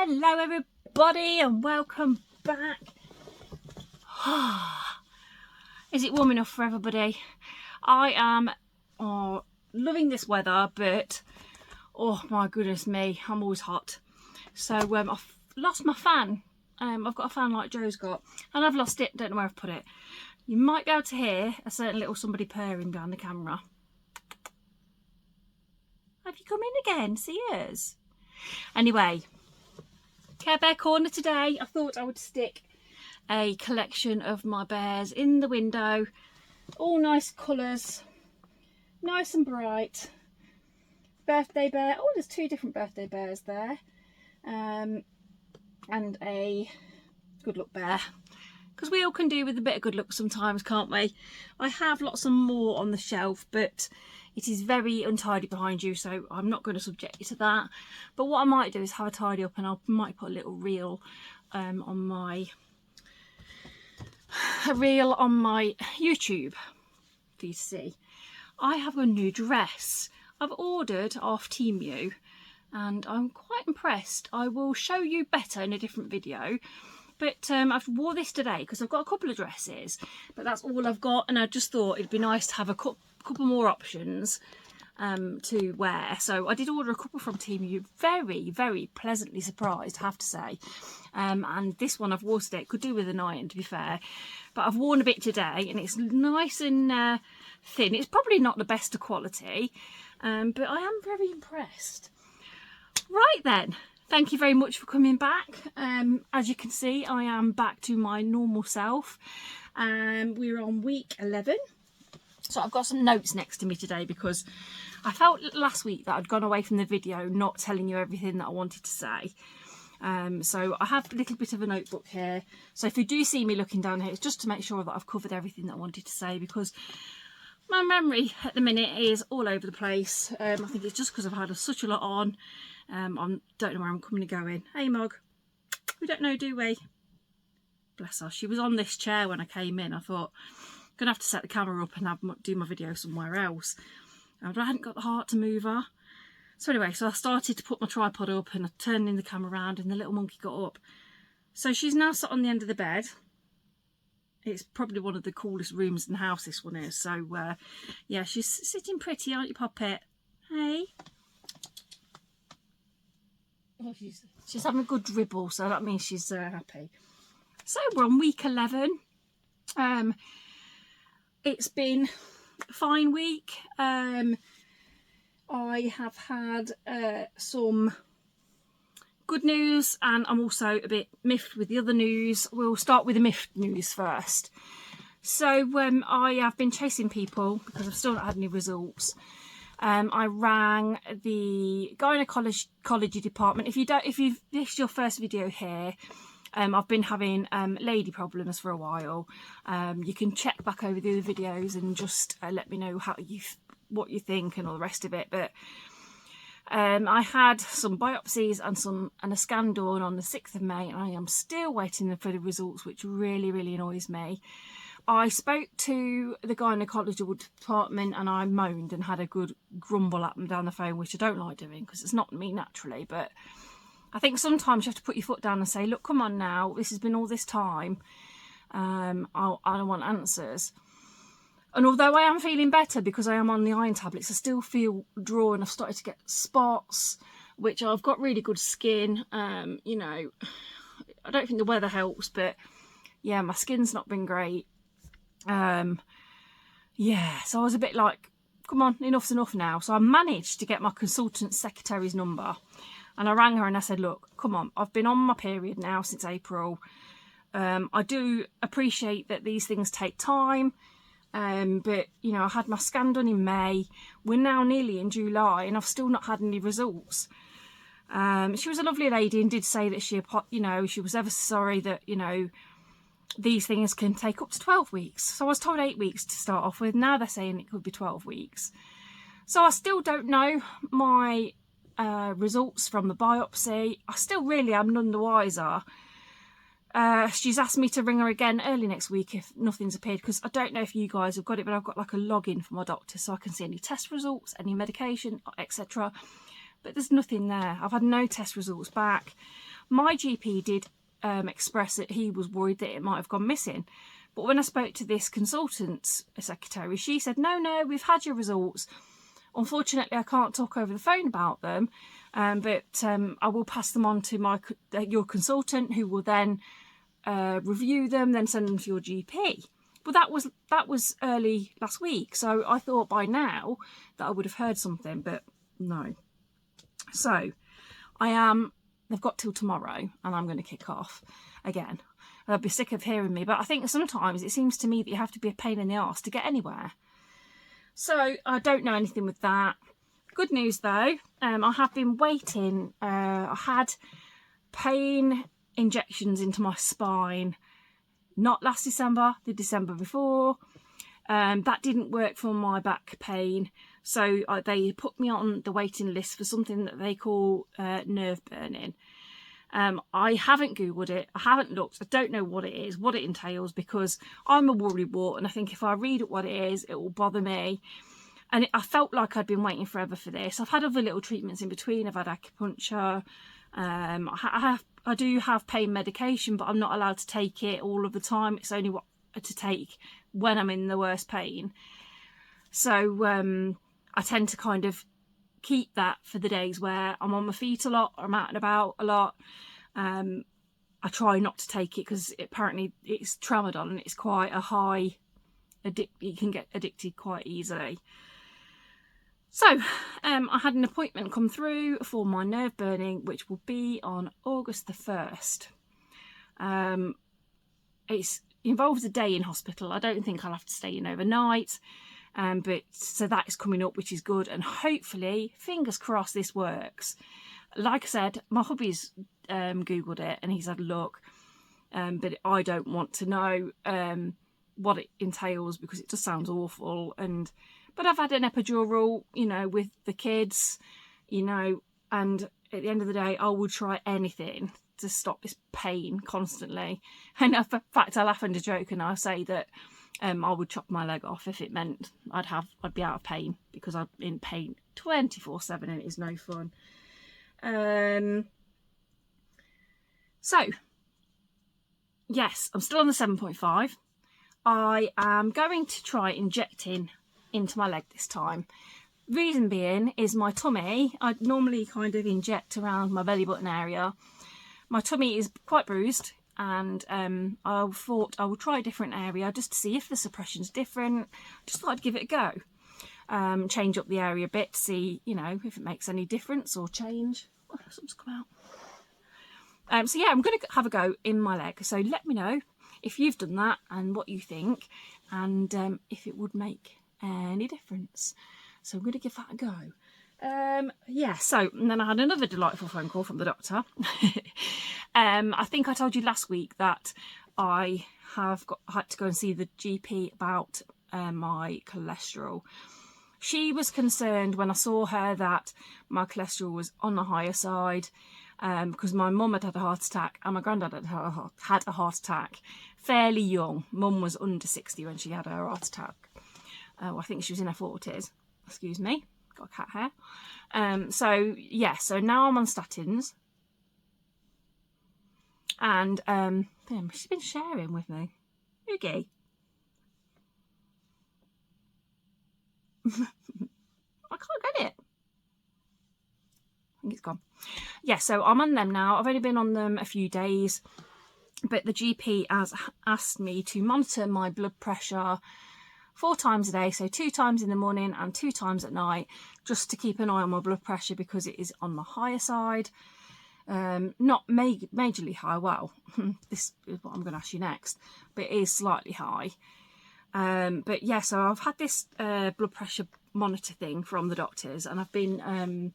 Hello everybody and welcome back. Is it warm enough for everybody? I am loving this weather, but oh my goodness me, I'm always hot. So I've lost my fan. I've got a fan like Joe's got, and I've lost it, don't know where I've put it. You might be able to hear a certain little somebody purring behind the camera. Have you come in again? See us? Anyway, Care Bear Corner today. I thought I would stick a collection of my bears in the window. All nice colours, nice and bright. Birthday bear. Oh, there's two different birthday bears there. And a good luck bear. Because we all can do with a bit of good luck sometimes, can't we? I have lots of more on the shelf, but it is very untidy behind you, so I'm not going to subject you to that. But what I might do is have a tidy up, and I might put a little reel on my YouTube for you to see. I have a new dress I've ordered off Temu, and I'm quite impressed. I will show you better in a different video. But I've wore this today because I've got a couple of dresses, but that's all I've got, and I just thought it'd be nice to have a couple more options to wear. So I did order a couple from Temu. Very, very pleasantly surprised, I have to say. And this one I've worn today. It could do with an iron, to be fair, but I've worn a bit today, and it's nice and thin. It's probably not the best of quality, but I am very impressed. Right then. Thank you very much for coming back. As you can see, I am back to my normal self. We're on week 11. So I've got some notes next to me today because I felt last week that I'd gone away from the video not telling you everything that I wanted to say. So I have a little bit of a notebook here. So if you do see me looking down here, it's just to make sure that I've covered everything that I wanted to say, because my memory at the minute is all over the place. I think it's just because I've had such a lot on. I don't know where I'm coming and going. Hey Mog, we don't know, do we? Bless her. She was on this chair when I came in. I thought I'm gonna have to set the camera up and do my video somewhere else. But I hadn't got the heart to move her. So anyway, so I started to put my tripod up, and I turned the camera around, and the little monkey got up. So she's now sat on the end of the bed. It's probably one of the coolest rooms in the house, this one is. So yeah, she's sitting pretty, aren't you, Poppet? Hey. Oh, she's having a good dribble, so that means she's happy. So we're on week 11. It's been a fine week. I have had some good news, and I'm also a bit miffed with the other news. We'll start with the miffed news first. So I have been chasing people because I've still not had any results. I rang the gynecology department. If this is your first video here, I've been having lady problems for a while. You can check back over the other videos and just let me know what you think and all the rest of it. But I had some biopsies and a scan done on the 6th of May, and I am still waiting for the results, which really, really annoys me. I spoke to the gynecology department, and I moaned and had a good grumble at them down the phone, which I don't like doing because it's not me naturally. But I think sometimes you have to put your foot down and say, look, come on now, this has been all this time. I want answers. And although I am feeling better because I am on the iron tablets, I still feel dry, and I've started to get spots, which I've got really good skin. You know, I don't think the weather helps, but yeah, my skin's not been great. Yeah, so I was a bit like, come on, enough's enough now. So I managed to get my consultant secretary's number, and I rang her and I said, look, come on, I've been on my period now since April. I do appreciate that these things take time, but you know, I had my scan done in May. We're now nearly in July, and I've still not had any results. She was a lovely lady and did say that she was ever sorry that, you know, these things can take up to 12 weeks. So I was told 8 weeks to start off with. Now they're saying it could be 12 weeks. So I still don't know my results from the biopsy. I still really am none the wiser. She's asked me to ring her again early next week if nothing's appeared, because I don't know if you guys have got it, but I've got like a login for my doctor so I can see any test results, any medication, etc. But there's nothing there. I've had no test results back. My GP did express that he was worried that it might have gone missing. But when I spoke to this consultant's secretary, she said, no, we've had your results. Unfortunately, I can't talk over the phone about them, but I will pass them on to your consultant, who will then review them, then send them to your GP. Well, that was early last week, so I thought by now that I would have heard something, but no. So they've got till tomorrow, and I'm going to kick off again. They'll be sick of hearing me, but I think sometimes it seems to me that you have to be a pain in the arse to get anywhere. So I don't know anything with that. Good news though, I have been waiting. I had pain injections into my spine, not last December, the December before. That didn't work for my back pain. So they put me on the waiting list for something that they call nerve burning. I haven't Googled it, I haven't looked, I don't know what it is, what it entails, because I'm a worrywart, and I think if I read what it is, it will bother me. And I felt like I'd been waiting forever for this. I've had other little treatments in between. I've had acupuncture. I do have pain medication, but I'm not allowed to take it all of the time. It's only what to take when I'm in the worst pain. So I tend to kind of keep that for the days where I'm on my feet a lot, or I'm out and about a lot. I try not to take it because apparently it's tramadol and it's quite a high you can get addicted quite easily. So I had an appointment come through for my nerve burning, which will be on August the 1st. It involves a day in hospital. I don't think I'll have to stay in overnight. But so that is coming up, which is good, and hopefully, fingers crossed, this works. Like I said, my hubby's Googled it and he's had a look, but I don't want to know what it entails because it just sounds awful. But I've had an epidural, with the kids, and at the end of the day, I would try anything to stop this pain constantly. And in fact, I laugh and a joke and I say that I would chop my leg off if it meant I'd be out of pain, because I'm in pain 24/7 and it is no fun. So yes, I'm still on the 7.5. I am going to try injecting into my leg this time. Reason being is my tummy. I normally kind of inject around my belly button area. My tummy is quite bruised, and I thought I would try a different area just to see if the suppression's different. Just thought I'd give it a go. Change up the area a bit to see, if it makes any difference or change. Oh, something's come out. So yeah, I'm going to have a go in my leg. So let me know if you've done that and what you think, and if it would make any difference. So I'm going to give that a go. And then I had another delightful phone call from the doctor. I think I told you last week that I had to go and see the GP about my cholesterol. She was concerned when I saw her that my cholesterol was on the higher side, because my mum had a heart attack and my granddad had a heart attack fairly young. Mum was under 60 when she had her heart attack. I think she was in her 40s. Excuse me, got cat hair. So now I'm on statins, and she's been sharing with me. Oogie. I can't get it. I think it's gone. Yeah, so I'm on them now. I've only been on them a few days, but the GP has asked me to monitor my blood pressure 4 times a day, so 2 times in the morning and 2 times at night, just to keep an eye on my blood pressure because it is on the higher side. Not majorly high. Well, this is what I'm going to ask you next, but it is slightly high. But yeah, so I've had this blood pressure monitor thing from the doctors, and I've been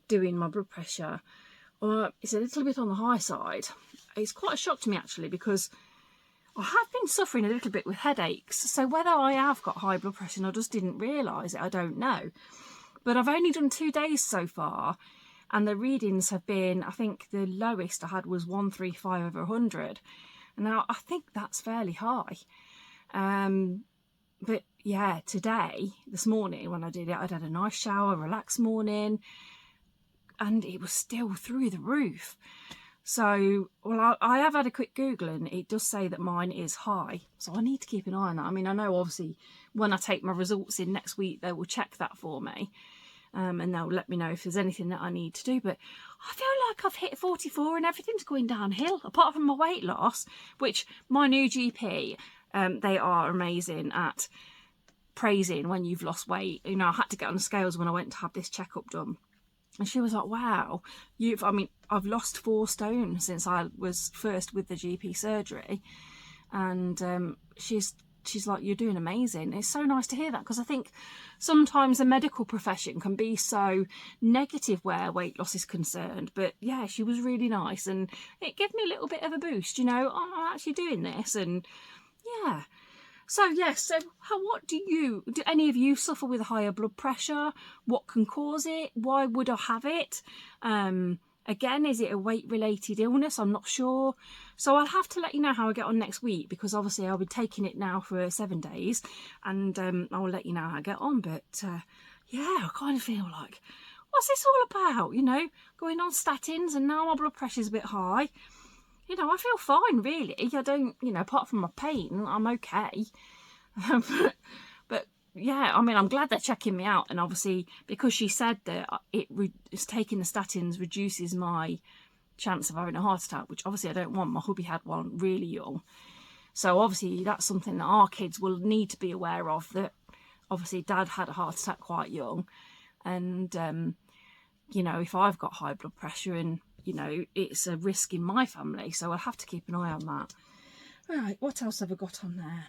doing my blood pressure. It's a little bit on the high side. It's quite a shock to me actually, because I have been suffering a little bit with headaches. So whether I have got high blood pressure and I just didn't realise it, I don't know. But I've only done 2 days so far, and the readings have been, I think the lowest I had was 135 over 100. And now I think that's fairly high. But yeah, this morning when I did it, I'd had a nice shower, relaxed morning, and it was still through the roof. So, well, I have had a quick Google and it does say that mine is high. So I need to keep an eye on that. I mean, I know obviously when I take my results in next week, they will check that for me. And they'll let me know if there's anything that I need to do. But I feel like I've hit 44 and everything's going downhill, apart from my weight loss, which my new GP, they are amazing at praising when you've lost weight. You know, I had to get on the scales when I went to have this checkup done. And she was like, wow, I've lost 4 stone since I was first with the GP surgery. And she's like, you're doing amazing. It's so nice to hear that, because I think sometimes the medical profession can be so negative where weight loss is concerned. But yeah, she was really nice and it gave me a little bit of a boost, you know, I'm actually doing this. And yeah. So yes, so what do any of you suffer with higher blood pressure? What can cause it? Why would I have it? Again, is it a weight-related illness? I'm not sure. So I'll have to let you know how I get on next week, because obviously I'll be taking it now for 7 days, and I'll let you know how I get on. But yeah, I kind of feel like, what's this all about? You know, going on statins and now my blood pressure's a bit high. You know, I feel fine, really. I don't, you know, apart from my pain, I'm okay. But yeah, I mean, I'm glad they're checking me out. And obviously, because she said that it's taking the statins reduces my chance of having a heart attack, which obviously I don't want. My hubby had one really young. So obviously that's something that our kids will need to be aware of, that obviously Dad had a heart attack quite young. And, you know, if I've got high blood pressure and, you know, it's a risk in my family, so I'll have to keep an eye on that. Right, what else have I got on there?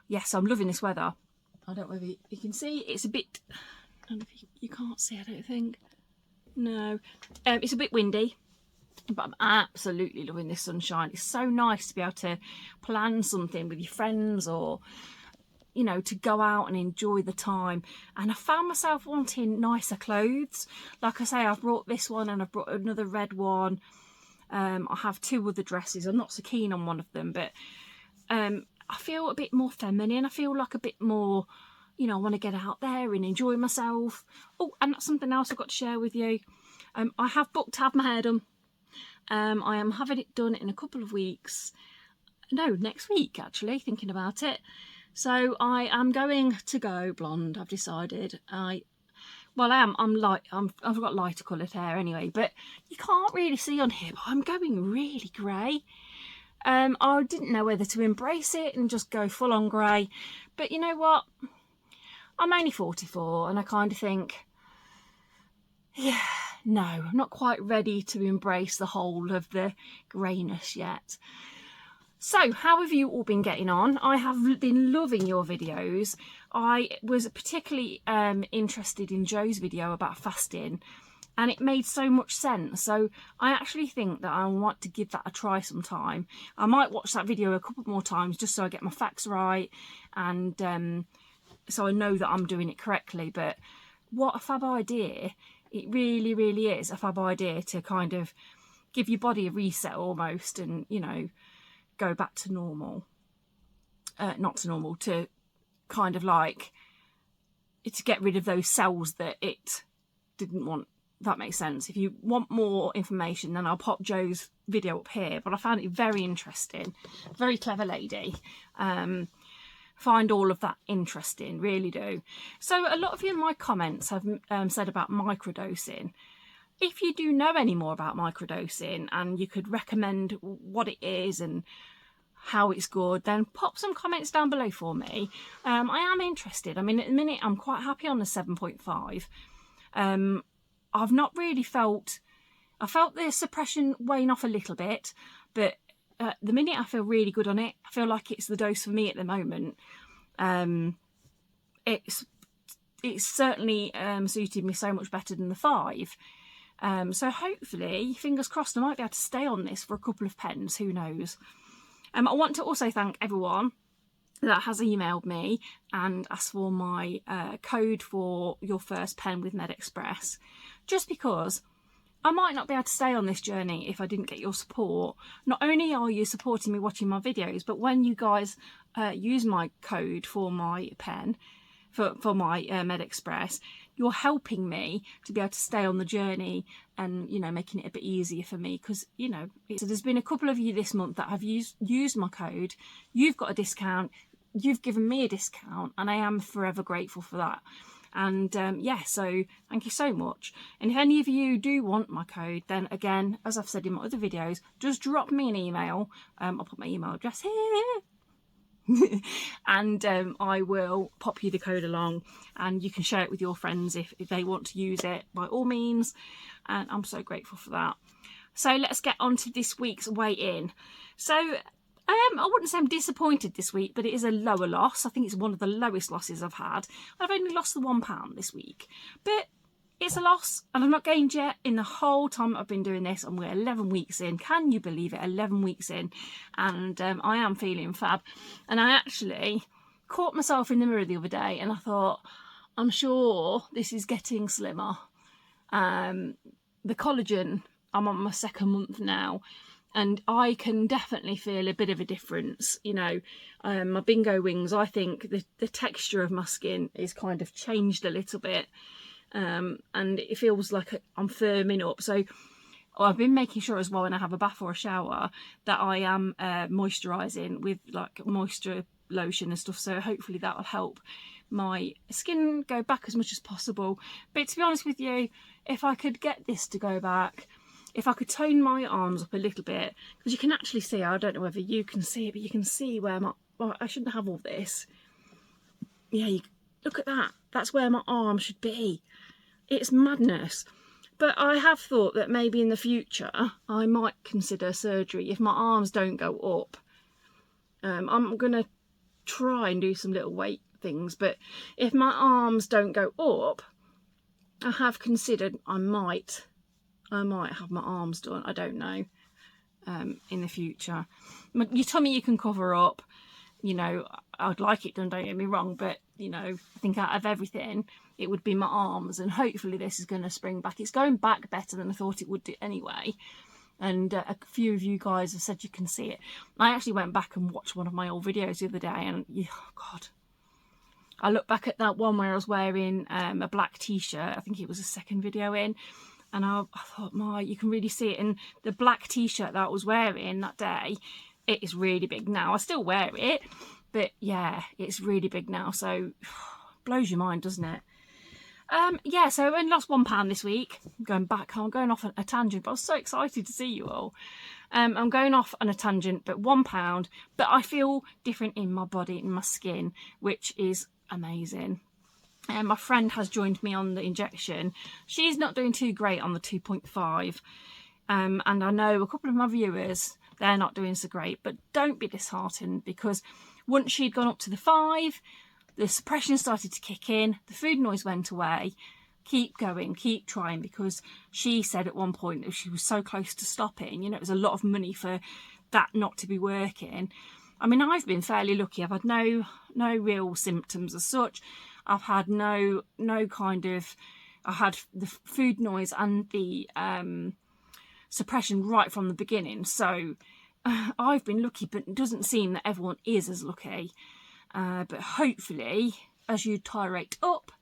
Yes, I'm loving this weather. I don't know whether you can see, it's a bit, I don't know if you can't see, I don't think. No, it's a bit windy, but I'm absolutely loving this sunshine. It's so nice to be able to plan something with your friends, or you know, to go out and enjoy the time. And I found myself wanting nicer clothes. Like I say, I've brought this one and I've brought another red one. I have 2 other dresses. I'm not so keen on one of them, but I feel a bit more feminine. I feel like a bit more, you know, I want to get out there and enjoy myself. Oh, and that's something else I've got to share with you. I have booked to have my hair done. I am having it done in a couple of weeks. No, next week, actually, thinking about it. So I am going to go blonde. I've decided. I've got lighter coloured hair anyway, but you can't really see on here, but I'm going really grey. I didn't know whether to embrace it and just go full on grey, but you know what? I'm only 44 and I kind of think, yeah, no, I'm not quite ready to embrace the whole of the greyness yet. So, how have you all been getting on? I have been loving your videos. I was particularly interested in Joe's video about fasting, and it made so much sense. So I actually think that I want to give that a try sometime. I might watch that video a couple more times just so I get my facts right, and so I know that I'm doing it correctly. But what a fab idea. It really, really is a fab idea to kind of give your body a reset almost, and, you know, go back to normal. Not to normal, to kind of like, to get rid of those cells that it didn't want. That makes sense. If you want more information, then I'll pop Joe's video up here. But I found it very interesting. Very clever lady. Find all of that interesting, really do. So a lot of you in my comments have said about microdosing. If you do know any more about microdosing and you could recommend what it is and how it's good, then pop some comments down below for me. I am interested. I mean, at the minute, I'm quite happy on the 7.5. I've not really felt, I felt the suppression wane off a little bit, but at the minute I feel really good on it. I feel like it's the dose for me at the moment. It's certainly suited me so much better than the 5. So hopefully, fingers crossed, I might be able to stay on this for a couple of pens, who knows. I want to also thank everyone that has emailed me and asked for my code for your first pen with MedExpress, just because I might not be able to stay on this journey if I didn't get your support. Not only are you supporting me watching my videos, but when you guys use my code for my pen, for my Med Express, you're helping me to be able to stay on the journey and, you know, making it a bit easier for me, because, you know, so there's been a couple of you this month that have used my code. You've got a discount, you've given me a discount, and I am forever grateful for that. And yeah, so thank you so much. And if any of you do want my code, then again, as I've said in my other videos, just drop me an email. I'll put my email address here. And I will pop you the code along, and you can share it with your friends if they want to use it, by all means. And I'm so grateful for that. So let's get on to this week's weigh-in. So I wouldn't say I'm disappointed this week, but it is a lower loss. I think it's one of the lowest losses I've had. I've only lost the £1 this week, but it's a loss, and I've not gained yet in the whole time I've been doing this, and we're 11 weeks in. Can you believe it? 11 weeks in, and I am feeling fab. And I actually caught myself in the mirror the other day, and I thought, I'm sure this is getting slimmer. The collagen, I'm on my 2nd month now, and I can definitely feel a bit of a difference. You know, my bingo wings, I think the texture of my skin is kind of changed a little bit. And it feels like I'm firming up. So I've been making sure as well, when I have a bath or a shower, that I am moisturising with like moisture lotion and stuff. So hopefully that will help my skin go back as much as possible. But to be honest with you, if I could get this to go back, if I could tone my arms up a little bit, because you can actually see, I don't know whether you can see it, but you can see where my, well, I shouldn't have all this. Yeah, look at that. That's where my arm should be. It's madness. But I have thought that maybe in the future I might consider surgery if my arms don't go up. I'm going to try and do some little weight things, but if my arms don't go up, I have considered I might have my arms done. I don't know, in the future. Your tummy you can cover up. You know, I'd like it done, don't get me wrong, but, you know, I think out of everything, it would be my arms, and hopefully this is going to spring back. It's going back better than I thought it would do anyway, and a few of you guys have said you can see it. I actually went back and watched one of my old videos the other day, and oh God, I looked back at that one where I was wearing a black t-shirt. I think it was the 2nd video in, and I thought, you can really see it. And the black t-shirt that I was wearing that day, it is really big now. I still wear it, but yeah, it's really big now. So blows your mind, doesn't it? Yeah, so I only lost £1 this week. I'm going off on a tangent, but I was so excited to see you all. I'm going off on a tangent, but £1, but I feel different in my body, in my skin, which is amazing. My friend has joined me on the injection. She's not doing too great on the 2.5. And I know a couple of my viewers, they're not doing so great, but don't be disheartened, because once she'd gone up to the 5, the suppression started to kick in, the food noise went away. Keep going, keep trying, because she said at one point that she was so close to stopping. You know, it was a lot of money for that not to be working. I mean, I've been fairly lucky. I've had no real symptoms as such. I've had no kind of, I had the food noise and the suppression right from the beginning. So I've been lucky, but it doesn't seem that everyone is as lucky. But hopefully, as you tirade up,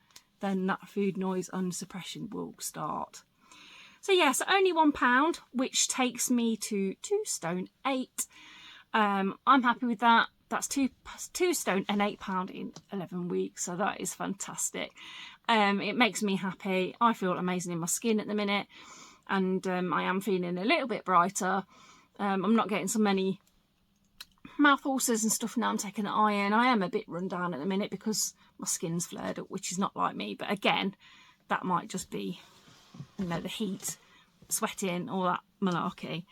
then that food noise and suppression will start. So yes, only £1, which takes me to 2 stone 8. I'm happy with that. That's 2 stone and £8 in 11 weeks. So that is fantastic. It makes me happy. I feel amazing in my skin at the minute, and I am feeling a little bit brighter. I'm not getting so many mouth ulcers and stuff now. I'm taking the iron. I am a bit run down at the minute because my skin's flared up, which is not like me. But again, that might just be, you know, the heat, sweating, all that malarkey.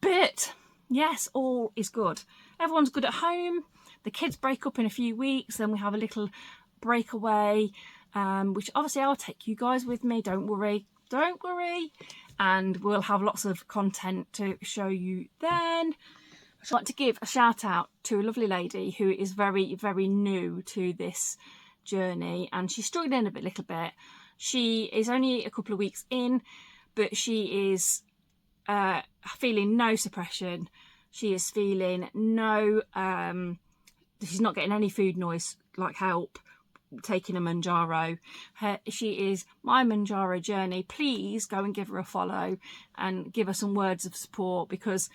But yes, all is good. Everyone's good at home. The kids break up in a few weeks. Then we have a little breakaway, which obviously I'll take you guys with me. Don't worry. Don't worry. And we'll have lots of content to show you then. I'd like to give a shout out to a lovely lady who is very, very new to this journey, and she's struggling a little bit. She is only a couple of weeks in, but she is feeling no suppression. She is feeling no, she's not getting any food noise like help. taking a Mounjaro. She is my Mounjaro journey. Please go and give her a follow and give her some words of support, because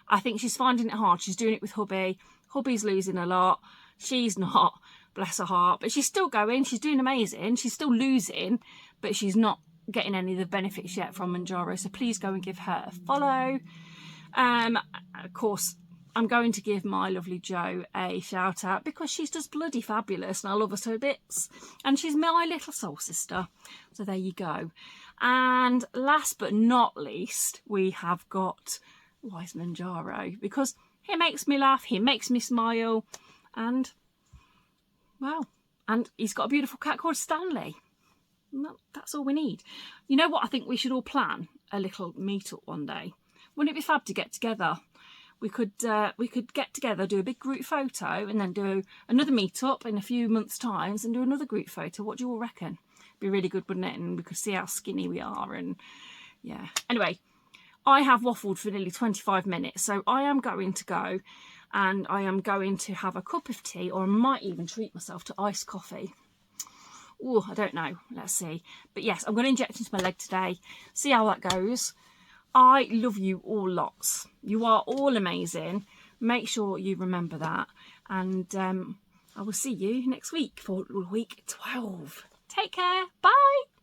I think she's finding it hard. She's doing it with hubby. Hubby's losing a lot. She's not, bless her heart, but she's still going. She's doing amazing. She's still losing, but she's not getting any of the benefits yet from Mounjaro. So please go and give her a follow. Of course, I'm going to give my lovely Jo a shout out because she's just bloody fabulous and I love her so bits. And she's my little soul sister. So there you go. And last but not least, we have got Wise Mounjaro, because he makes me laugh, he makes me smile, and well, and he's got a beautiful cat called Stanley. That's all we need. You know what? I think we should all plan a little meet-up one day. Wouldn't it be fab to get together? We could get together, do a big group photo, and then do another meet-up in a few months' time and do another group photo. What do you all reckon? Be really good, wouldn't it? And we could see how skinny we are, and yeah. Anyway, I have waffled for nearly 25 minutes, so I am going to go, and I am going to have a cup of tea, or I might even treat myself to iced coffee. Oh, I don't know. Let's see. But yes, I'm going to inject into my leg today. See how that goes. I love you all lots. You are all amazing. Make sure you remember that. And I will see you next week for week 12. Take care. Bye.